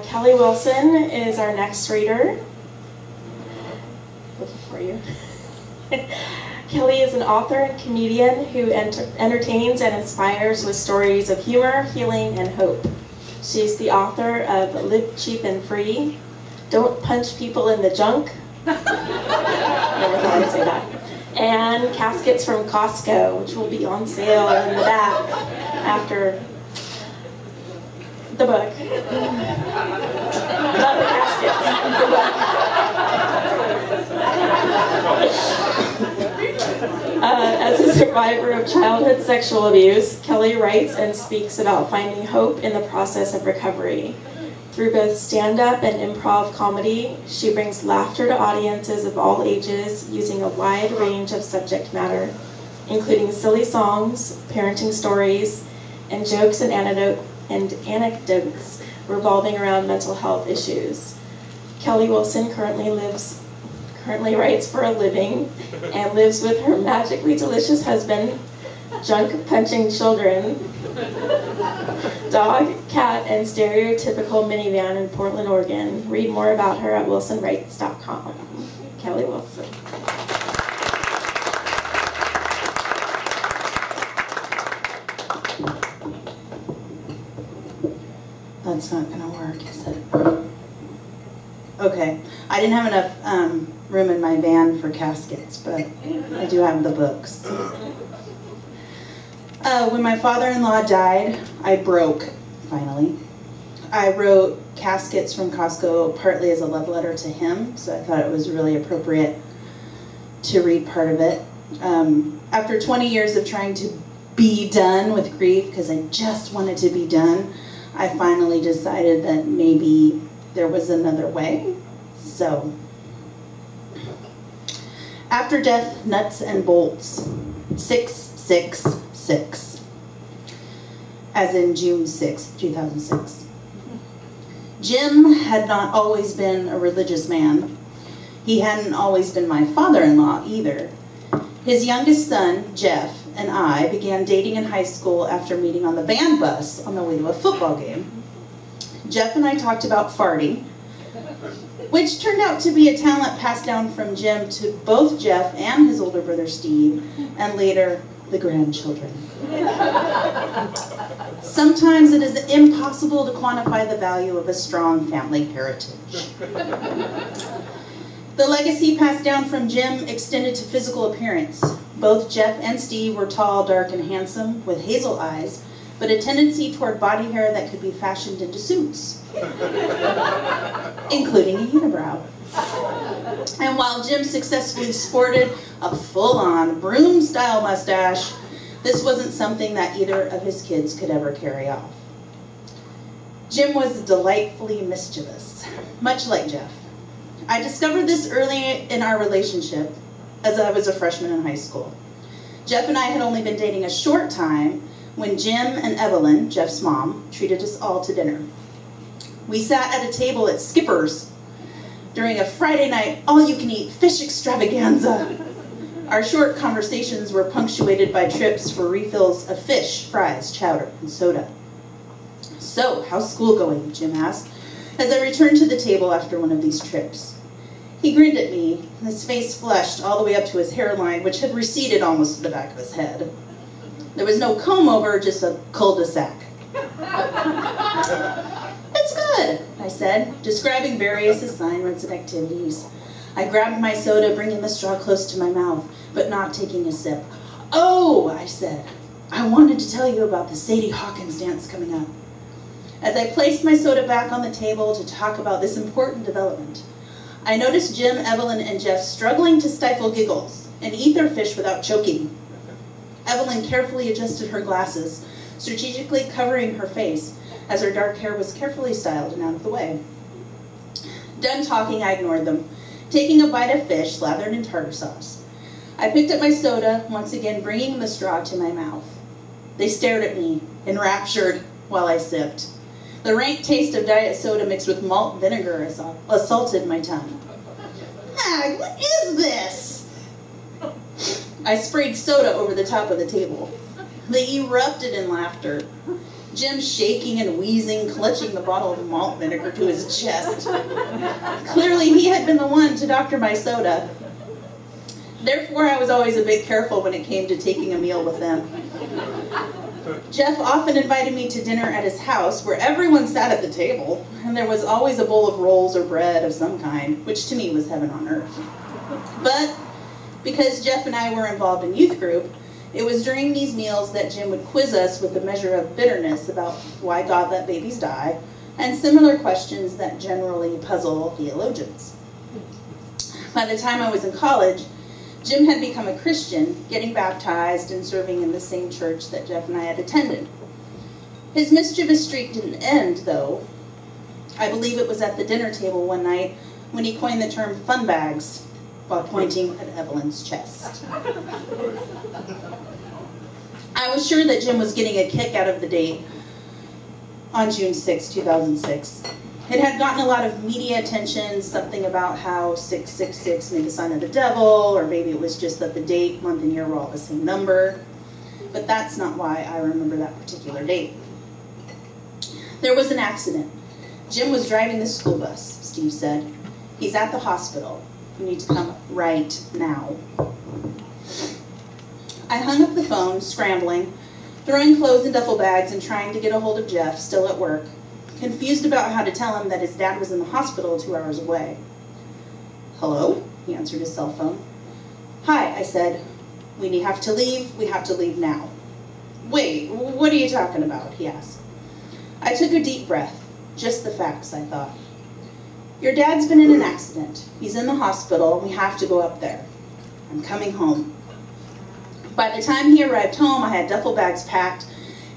Kelly Wilson is our next reader. Looking for you. Kelly is an author and comedian who entertains and inspires with stories of humor, healing, and hope. She's the author of Live Cheap and Free, Don't Punch People in the Junk. Never thought I'd say that. And Caskets From Costco, which will be on sale in the back after the book. Not the caskets, the book. As a survivor of childhood sexual abuse, Kelly writes and speaks about finding hope in the process of recovery. Through both stand-up and improv comedy, she brings laughter to audiences of all ages using a wide range of subject matter, including silly songs, parenting stories, and jokes and anecdotes revolving around mental health issues. Kelly Wilson currently writes for a living and lives with her magically delicious husband, junk-punching children, dog, cat, and stereotypical minivan in Portland, Oregon. Read more about her at wilsonwrites.com. Kelly Wilson. That's not going to work, is it? Okay. I didn't have enough room in my van for caskets, but I do have the books. When my father-in-law died, I broke, finally. I wrote Caskets From Costco partly as a love letter to him, so I thought it was really appropriate to read part of it. After 20 years of trying to be done with grief, because I just wanted to be done, I finally decided that maybe there was another way. So, after death, nuts and bolts, 666, as in June 6, 2006. Jim had not always been a religious man. He hadn't always been my father-in-law either. His youngest son, Jeff, and I began dating in high school after meeting on the band bus on the way to a football game. Jeff and I talked about farting, which turned out to be a talent passed down from Jim to both Jeff and his older brother Steve, and later the grandchildren. Sometimes it is impossible to quantify the value of a strong family heritage. The legacy passed down from Jim extended to physical appearance. Both Jeff and Steve were tall, dark, and handsome, with hazel eyes, but a tendency toward body hair that could be fashioned into suits, including a unibrow. And while Jim successfully sported a full-on broom-style mustache, this wasn't something that either of his kids could ever carry off. Jim was delightfully mischievous, much like Jeff. I discovered this early in our relationship as I was a freshman in high school. Jeff and I had only been dating a short time when Jim and Evelyn, Jeff's mom, treated us all to dinner. We sat at a table at Skipper's during a Friday night all-you-can-eat fish extravaganza. Our short conversations were punctuated by trips for refills of fish, fries, chowder, and soda. "So, how's school going?" Jim asked, as I returned to the table after one of these trips. He grinned at me, his face flushed all the way up to his hairline, which had receded almost to the back of his head. There was no comb-over, just a cul-de-sac. "It's good," I said, describing various assignments and activities. I grabbed my soda, bringing the straw close to my mouth, but not taking a sip. "Oh," I said, "I wanted to tell you about the Sadie Hawkins dance coming up." As I placed my soda back on the table to talk about this important development, I noticed Jim, Evelyn, and Jeff struggling to stifle giggles and eat their fish without choking. Evelyn carefully adjusted her glasses, strategically covering her face as her dark hair was carefully styled and out of the way. Done talking, I ignored them, taking a bite of fish slathered in tartar sauce. I picked up my soda, once again bringing the straw to my mouth. They stared at me, enraptured, while I sipped. The rank taste of diet soda mixed with malt vinegar assaulted my tongue. "Ah, what is this?" I sprayed soda over the top of the table. They erupted in laughter. Jim shaking and wheezing, clutching the bottle of malt vinegar to his chest. Clearly, he had been the one to doctor my soda. Therefore, I was always a bit careful when it came to taking a meal with them. Jeff often invited me to dinner at his house, where everyone sat at the table, and there was always a bowl of rolls or bread of some kind, which to me was heaven on earth. But because Jeff and I were involved in youth group, it was during these meals that Jim would quiz us with a measure of bitterness about why God let babies die, and similar questions that generally puzzle theologians. By the time I was in college, Jim had become a Christian, getting baptized and serving in the same church that Jeff and I had attended. His mischievous streak didn't end, though. I believe it was at the dinner table one night when he coined the term fun bags while pointing at Evelyn's chest. I was sure that Jim was getting a kick out of the date on June 6, 2006. It had gotten a lot of media attention, something about how 666 made the sign of the devil, or maybe it was just that the date, month, and year were all the same number. But that's not why I remember that particular date. There was an accident. Jim was driving the school bus, Steve said. He's at the hospital. You need to come right now. I hung up the phone, scrambling, throwing clothes in duffel bags and trying to get a hold of Jeff, still at work, confused about how to tell him that his dad was in the hospital 2 hours away. Hello? He answered his cell phone. Hi, I said. We have to leave. We have to leave now. Wait, what are you talking about? He asked. I took a deep breath. Just the facts, I thought. Your dad's been in an accident. He's in the hospital. We have to go up there. I'm coming home. By the time he arrived home, I had duffel bags packed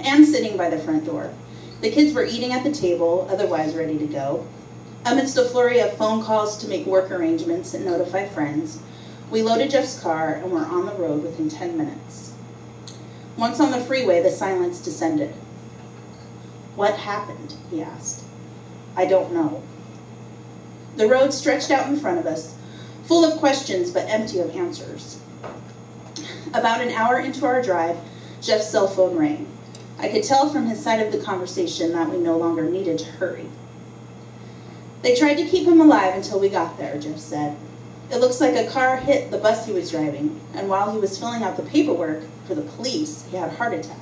and sitting by the front door. The kids were eating at the table, otherwise ready to go. Amidst a flurry of phone calls to make work arrangements and notify friends, we loaded Jeff's car and were on the road within 10 minutes. Once on the freeway, the silence descended. What happened? He asked. I don't know. The road stretched out in front of us, full of questions but empty of answers. About an hour into our drive, Jeff's cell phone rang. I could tell from his side of the conversation that we no longer needed to hurry. They tried to keep him alive until we got there, Jeff said. It looks like a car hit the bus he was driving, and while he was filling out the paperwork for the police, he had a heart attack.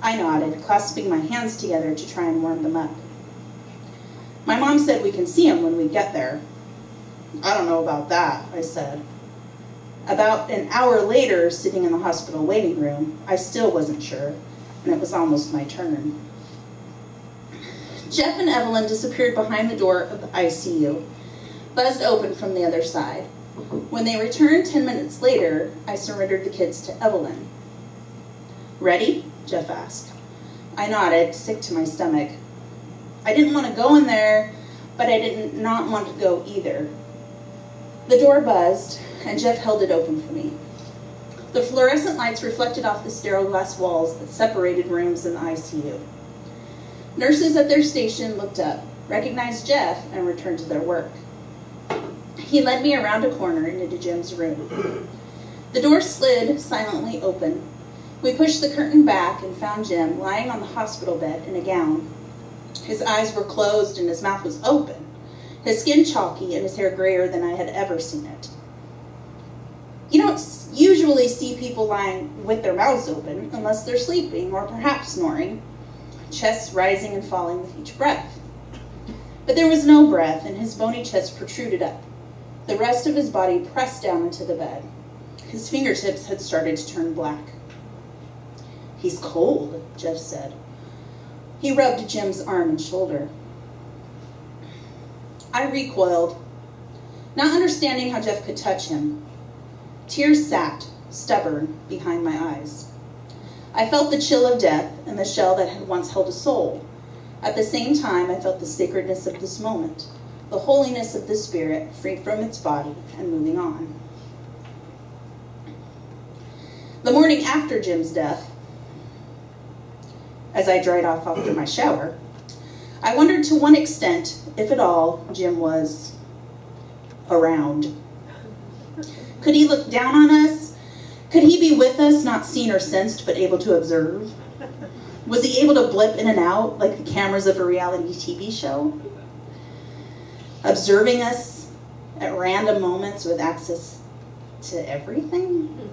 I nodded, clasping my hands together to try and warm them up. My mom said we can see him when we get there. I don't know about that, I said. About an hour later, sitting in the hospital waiting room, I still wasn't sure, and it was almost my turn. Jeff and Evelyn disappeared behind the door of the ICU, buzzed open from the other side. When they returned 10 minutes later, I surrendered the kids to Evelyn. Ready? Jeff asked. I nodded, sick to my stomach. I didn't want to go in there, but I did not want to go either. The door buzzed, and Jeff held it open for me. The fluorescent lights reflected off the sterile glass walls that separated rooms in the ICU. Nurses at their station looked up, recognized Jeff, and returned to their work. He led me around a corner and into Jim's room. The door slid silently open. We pushed the curtain back and found Jim lying on the hospital bed in a gown. His eyes were closed and his mouth was open, his skin chalky and his hair grayer than I had ever seen it. You don't usually see people lying with their mouths open unless they're sleeping or perhaps snoring, chests rising and falling with each breath. But there was no breath, and his bony chest protruded up. The rest of his body pressed down into the bed. His fingertips had started to turn black. He's cold, Jeff said. He rubbed Jim's arm and shoulder. I recoiled, not understanding how Jeff could touch him. Tears sat, stubborn, behind my eyes. I felt the chill of death and the shell that had once held a soul. At the same time, I felt the sacredness of this moment, the holiness of the spirit freed from its body and moving on. The morning after Jim's death, as I dried off after my shower, I wondered to what extent, if at all, Jim was around. Could he look down on us? Could he be with us, not seen or sensed, but able to observe? Was he able to blip in and out like the cameras of a reality TV show? Observing us at random moments with access to everything?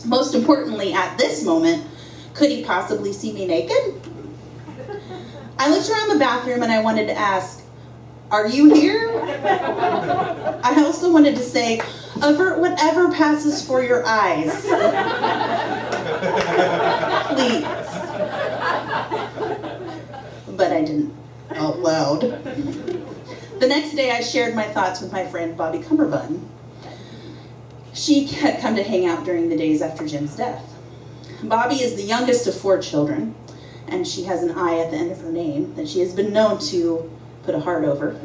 Most importantly, at this moment, could he possibly see me naked? I looked around the bathroom and I wanted to ask, are you here? I also wanted to say, avert whatever passes for your eyes. Please. But I didn't out loud. The next day I shared my thoughts with my friend Bobby Cumberbund. She had come to hang out during the days after Jim's death. Bobby is the youngest of 4 children, and she has an I at the end of her name that she has been known to put a heart over.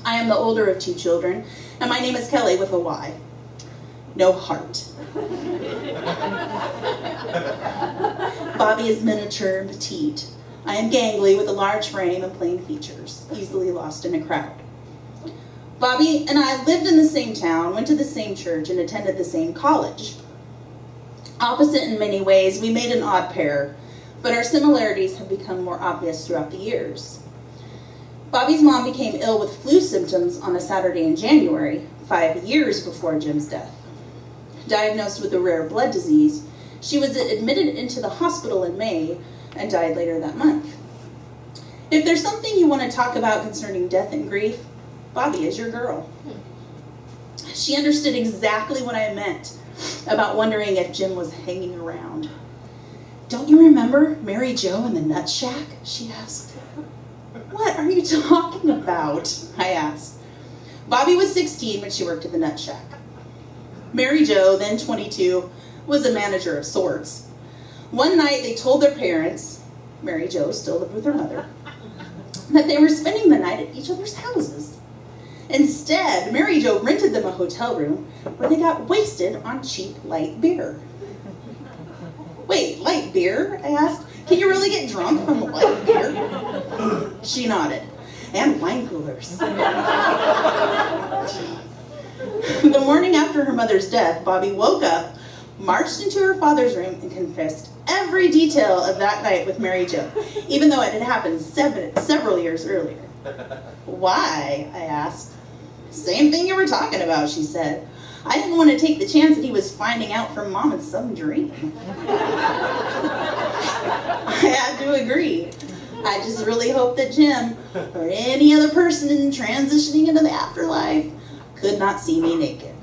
I am the older of 2 children, and my name is Kelly with a Y. No heart. Bobby is miniature and petite. I am gangly with a large frame and plain features, easily lost in a crowd. Bobby and I lived in the same town, went to the same church, and attended the same college. Opposite in many ways, we made an odd pair, but our similarities have become more obvious throughout the years. Bobby's mom became ill with flu symptoms on a Saturday in January, 5 years before Jim's death. Diagnosed with a rare blood disease, she was admitted into the hospital in May and died later that month. If there's something you want to talk about concerning death and grief, Bobby is your girl. She understood exactly what I meant about wondering if Jim was hanging around. Don't you remember Mary Jo in the Nut Shack? She asked. What are you talking about? I asked. Bobby was 16 when she worked at the Nut Shack. Mary Jo, then 22, was a manager of sorts. One night they told their parents, Mary Jo still lived with her mother, that they were spending the night at each other's houses. Instead, Mary Jo rented them a hotel room where they got wasted on cheap light beer. Wait, light beer? I asked. Can you really get drunk from light beer? She nodded. And wine coolers. The morning after her mother's death, Bobby woke up, marched into her father's room, and confessed every detail of that night with Mary Jo, even though it had happened several years earlier. Why? I asked. Same thing you were talking about, she said. I didn't want to take the chance that he was finding out from Mom in some dream. I had to agree. I just really hope that Jim, or any other person transitioning into the afterlife, could not see me naked.